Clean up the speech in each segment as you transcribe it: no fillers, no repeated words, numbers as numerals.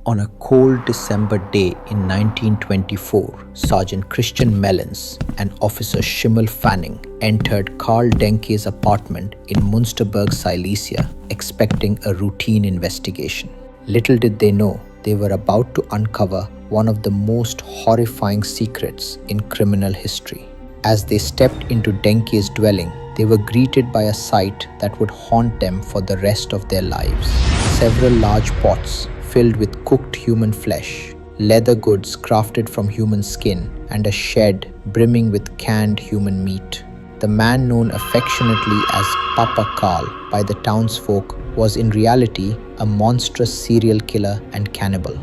On a cold December day in 1924, Sergeant Christian Mellens and Officer Schimmel Fanning entered Karl Denke's apartment in Münsterberg, Silesia, expecting a routine investigation. Little did they know they were about to uncover one of the most horrifying secrets in criminal history. As they stepped into Denke's dwelling, they were greeted by a sight that would haunt them for the rest of their lives. Several large pots filled with cooked human flesh, leather goods crafted from human skin, and a shed brimming with canned human meat. The man known affectionately as Papa Karl by the townsfolk was in reality a monstrous serial killer and cannibal.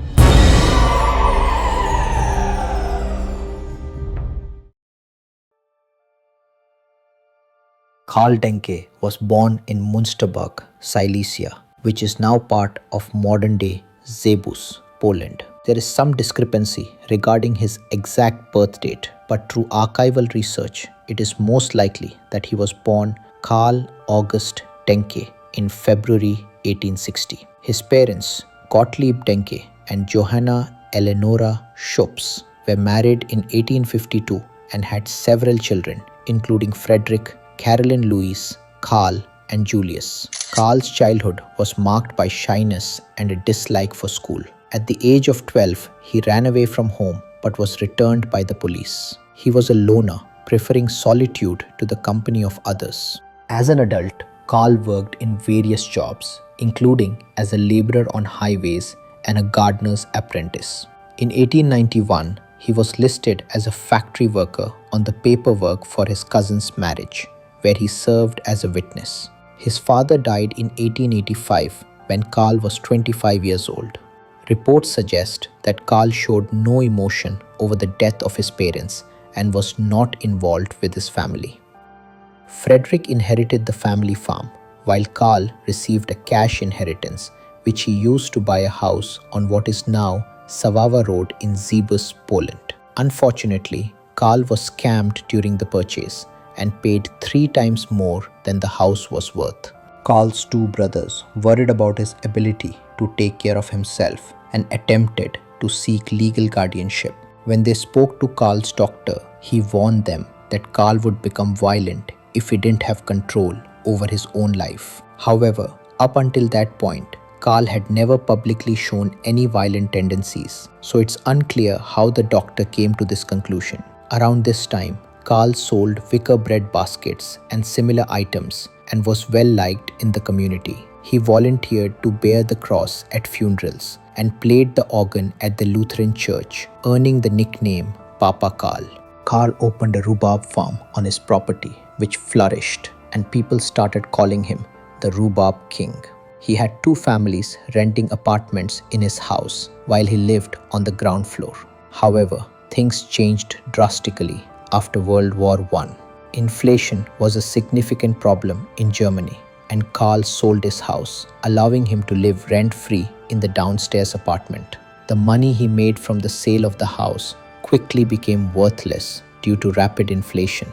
Karl Denke was born in Münsterberg, Silesia, which is now part of modern-day Zabus, Poland. There is some discrepancy regarding his exact birth date, but through archival research, it is most likely that he was born Karl August Denke in February 1860. His parents, Gottlieb Denke and Johanna Eleonora Schops, were married in 1852 and had several children, including Frederick, Caroline Louise, Karl, and Julius. Karl's childhood was marked by shyness and a dislike for school. At the age of 12, he ran away from home but was returned by the police. He was a loner, preferring solitude to the company of others. As an adult, Karl worked in various jobs, including as a laborer on highways and a gardener's apprentice. In 1891, he was listed as a factory worker on the paperwork for his cousin's marriage, where he served as a witness. His father died in 1885 when Karl was 25 years old. Reports suggest that Karl showed no emotion over the death of his parents and was not involved with his family. Frederick inherited the family farm, while Karl received a cash inheritance which he used to buy a house on what is now Sawava Road in Zabus, Poland. Unfortunately, Karl was scammed during the purchase and paid 3 times more than the house was worth. Karl's 2 brothers worried about his ability to take care of himself and attempted to seek legal guardianship. When they spoke to Karl's doctor, he warned them that Karl would become violent if he didn't have control over his own life. However, up until that point, Karl had never publicly shown any violent tendencies, so it's unclear how the doctor came to this conclusion. Around this time, Karl sold wicker bread baskets and similar items and was well liked in the community. He volunteered to bear the cross at funerals and played the organ at the Lutheran church, earning the nickname Papa Karl. Karl opened a rhubarb farm on his property, which flourished, and people started calling him the Rhubarb King. He had 2 families renting apartments in his house while he lived on the ground floor. However, things changed drastically after World War I. Inflation was a significant problem in Germany, and Karl sold his house, allowing him to live rent-free in the downstairs apartment. The money he made from the sale of the house quickly became worthless due to rapid inflation.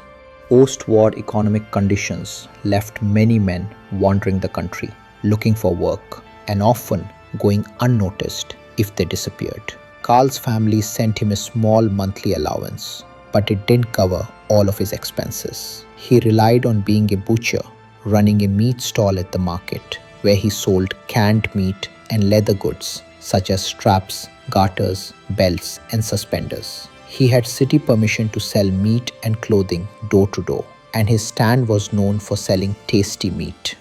Post-war economic conditions left many men wandering the country, looking for work, and often going unnoticed if they disappeared. Karl's family sent him a small monthly allowance, but it didn't cover all of his expenses. He relied on being a butcher, running a meat stall at the market, where he sold canned meat and leather goods such as straps, garters, belts, and suspenders. He had city permission to sell meat and clothing door to door, and his stand was known for selling tasty meat.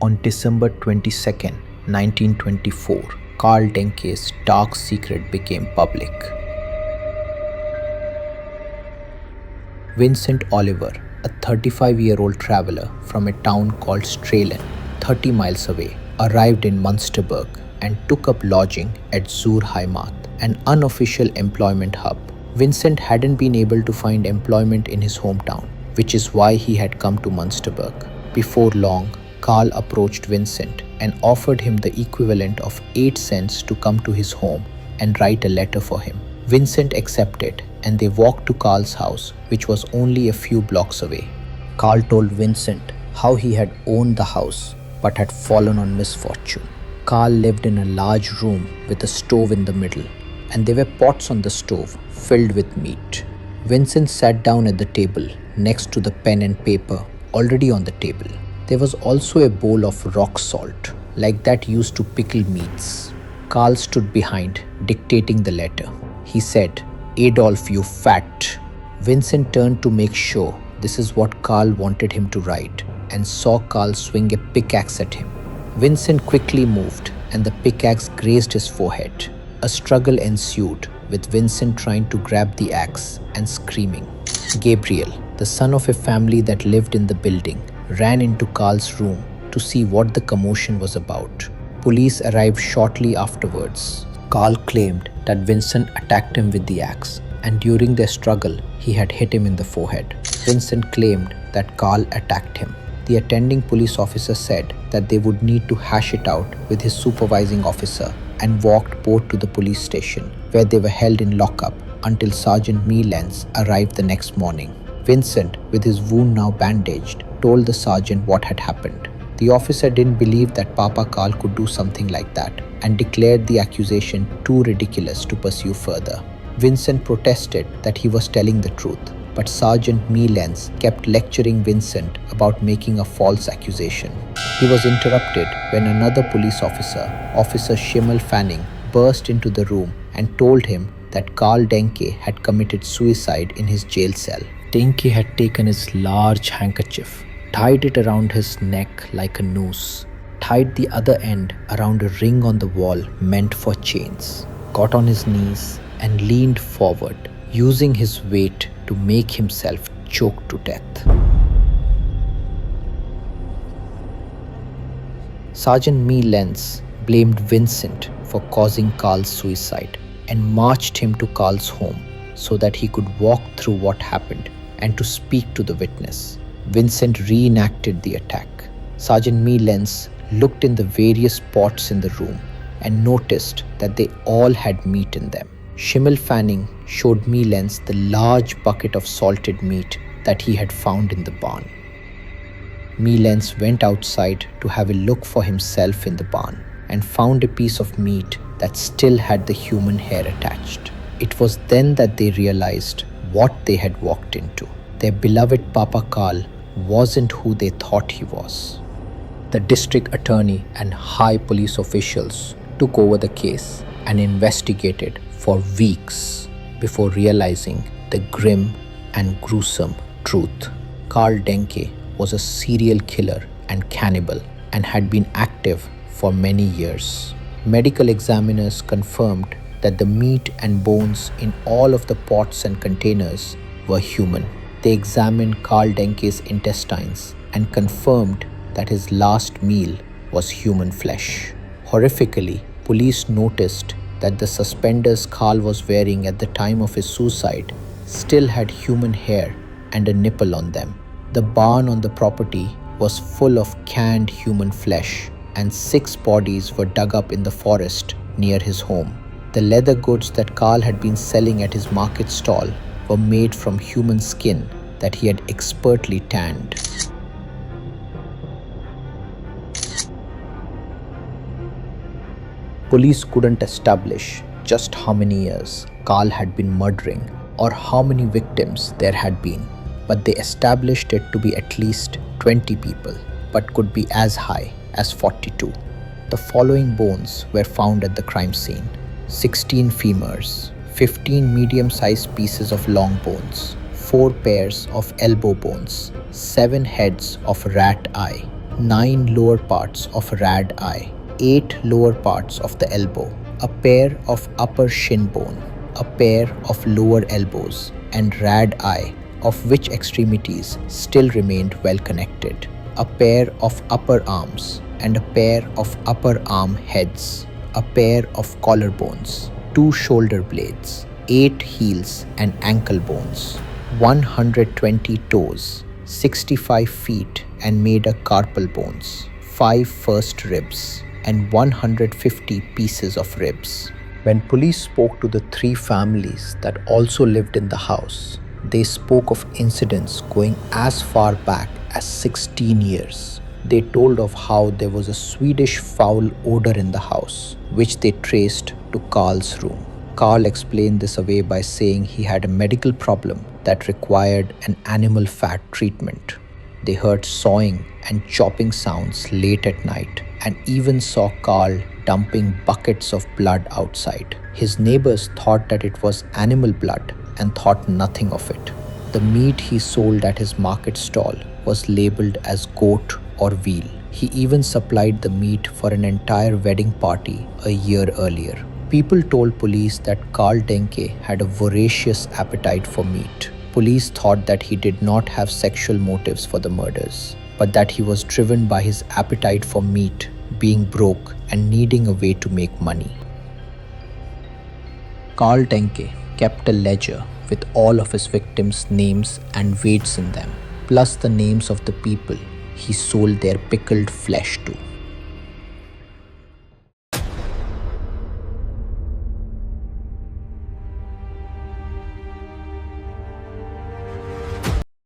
On December 22nd, 1924, Karl Denke's dark secret became public. Vincent Oliver, a 35-year-old traveler from a town called Strahlen, 30 miles away, arrived in Münsterberg and took up lodging at Zur Heimat, an unofficial employment hub. Vincent hadn't been able to find employment in his hometown, which is why he had come to Münsterberg. Before long, Karl approached Vincent and offered him the equivalent of 8 cents to come to his home and write a letter for him. Vincent accepted, and they walked to Karl's house, which was only a few blocks away. Karl told Vincent how he had owned the house but had fallen on misfortune. Karl lived in a large room with a stove in the middle, and there were pots on the stove filled with meat. Vincent sat down at the table next to the pen and paper already on the table. There was also a bowl of rock salt, like that used to pickle meats. Karl stood behind, dictating the letter. He said, "Adolf, you fat." Vincent turned to make sure this is what Karl wanted him to write and saw Karl swing a pickaxe at him. Vincent quickly moved and the pickaxe grazed his forehead. A struggle ensued, with Vincent trying to grab the axe and screaming. Gabriel, the son of a family that lived in the building, ran into Karl's room to see what the commotion was about. Police arrived shortly afterwards. Karl claimed that Vincent attacked him with the axe, and during their struggle, he had hit him in the forehead. Vincent claimed that Karl attacked him. The attending police officer said that they would need to hash it out with his supervising officer and walked both to the police station, where they were held in lockup until Sergeant Meelands arrived the next morning. Vincent, with his wound now bandaged, told the sergeant what had happened. The officer didn't believe that Papa Karl could do something like that and declared the accusation too ridiculous to pursue further. Vincent protested that he was telling the truth, but Sergeant Meelands kept lecturing Vincent about making a false accusation. He was interrupted when another police officer, Officer Schimmel Fanning, burst into the room and told him that Karl Denke had committed suicide in his jail cell. Denke had taken his large handkerchief, tied it around his neck like a noose, tied the other end around a ring on the wall meant for chains, got on his knees and leaned forward, using his weight to make himself choke to death. Sergeant Meelands blamed Vincent for causing Karl's suicide and marched him to Karl's home so that he could walk through what happened and to speak to the witness. Vincent reenacted the attack. Sergeant Meelands looked in the various pots in the room and noticed that they all had meat in them. Schimmel Fanning showed Meelands the large bucket of salted meat that he had found in the barn. Meelands went outside to have a look for himself in the barn and found a piece of meat that still had the human hair attached. It was then that they realized what they had walked into. Their beloved Papa Karl wasn't who they thought he was. The district attorney and high police officials took over the case and investigated for weeks before realizing the grim and gruesome truth. Karl Denke was a serial killer and cannibal and had been active for many years. Medical examiners confirmed that the meat and bones in all of the pots and containers were human. They examined Karl Denke's intestines and confirmed that his last meal was human flesh. Horrifically, police noticed that the suspenders Karl was wearing at the time of his suicide still had human hair and a nipple on them. The barn on the property was full of canned human flesh, and 6 bodies were dug up in the forest near his home. The leather goods that Karl had been selling at his market stall were made from human skin that he had expertly tanned. Police couldn't establish just how many years Karl had been murdering or how many victims there had been, but they established it to be at least 20 people, but could be as high as 42. The following bones were found at the crime scene: 16 femurs, 15 medium-sized pieces of long bones, 4 pairs of elbow bones, 7 heads of rat eye, 9 lower parts of rad eye, 8 lower parts of the elbow, a pair of upper shin bone, a pair of lower elbows, and rad eye, of which extremities still remained well connected, a pair of upper arms, and a pair of upper arm heads, a pair of collarbones, 2 shoulder blades, 8 heels and ankle bones, 120 toes, 65 feet and made a carpal bones, 5 first ribs, and 150 pieces of ribs. When police spoke to the 3 families that also lived in the house, they spoke of incidents going as far back as 16 years. They told of how there was a Swedish foul odor in the house, which they traced to Karl's room. Karl explained this away by saying he had a medical problem that required an animal fat treatment. They heard sawing and chopping sounds late at night and even saw Karl dumping buckets of blood outside. His neighbors thought that it was animal blood and thought nothing of it. The meat he sold at his market stall was labeled as goat or veal. He even supplied the meat for an entire wedding party a year earlier. People told police that Karl Denke had a voracious appetite for meat. Police thought that he did not have sexual motives for the murders, but that he was driven by his appetite for meat, being broke and needing a way to make money. Karl Denke kept a ledger with all of his victims' names and weights in them, plus the names of the people he sold their pickled flesh to.